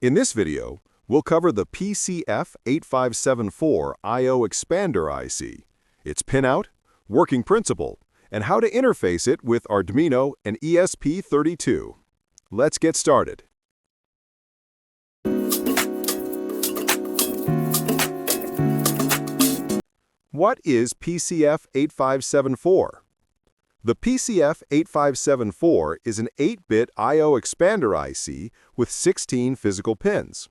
In this video, we'll cover the PCF8574 I/O expander IC, its pinout, working principle, and how to interface it with Arduino and ESP32. Let's get started. What is PCF8574? The PCF8574 is an 8-bit I/O expander IC with 16 physical pins.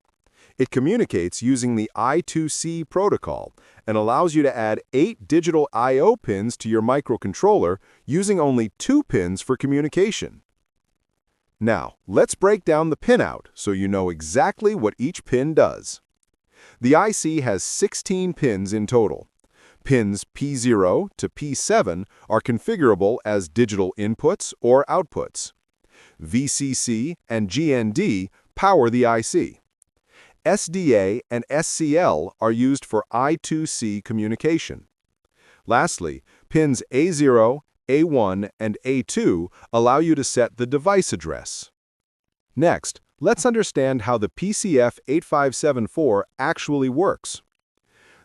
It communicates using the I2C protocol and allows you to add 8 digital I/O pins to your microcontroller using only 2 pins for communication. Now, let's break down the pinout so you know exactly what each pin does. The IC has 16 pins in total. Pins P0 to P7 are configurable as digital inputs or outputs. VCC and GND power the IC. SDA and SCL are used for I2C communication. Lastly, pins A0, A1, and A2 allow you to set the device address. Next, let's understand how the PCF8574 actually works.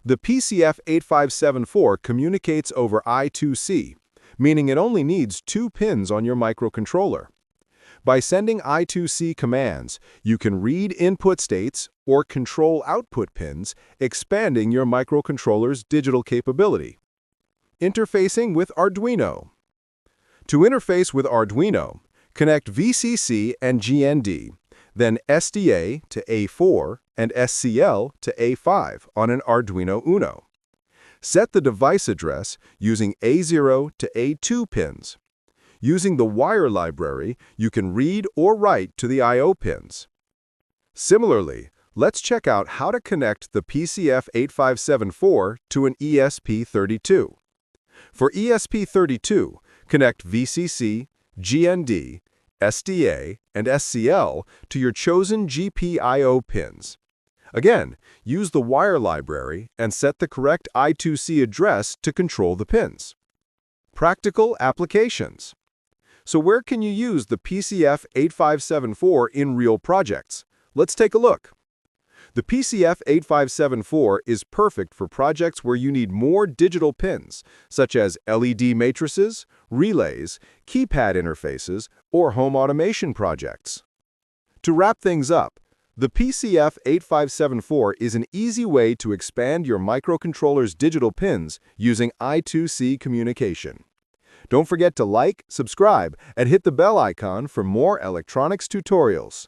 The PCF8574 communicates over I2C, meaning it only needs 2 pins on your microcontroller. By sending I2C commands, you can read input states or control output pins, expanding your microcontroller's digital capability. Interfacing with Arduino. To interface with Arduino, connect VCC and GND, then SDA to A4 and SCL to A5 on an Arduino Uno. Set the device address using A0 to A2 pins. Using the wire library, you can read or write to the I/O pins. Similarly, let's check out how to connect the PCF8574 to an ESP32. For ESP32, connect VCC, GND, SDA, and SCL to your chosen GPIO pins. Again, use the wire library and set the correct I2C address to control the pins. Practical applications. So where can you use the PCF8574 in real projects? Let's take a look. The PCF8574 is perfect for projects where you need more digital pins, such as LED matrices, relays, keypad interfaces, or home automation projects. To wrap things up, the PCF8574 is an easy way to expand your microcontroller's digital pins using I2C communication. Don't forget to like, subscribe, and hit the bell icon for more electronics tutorials.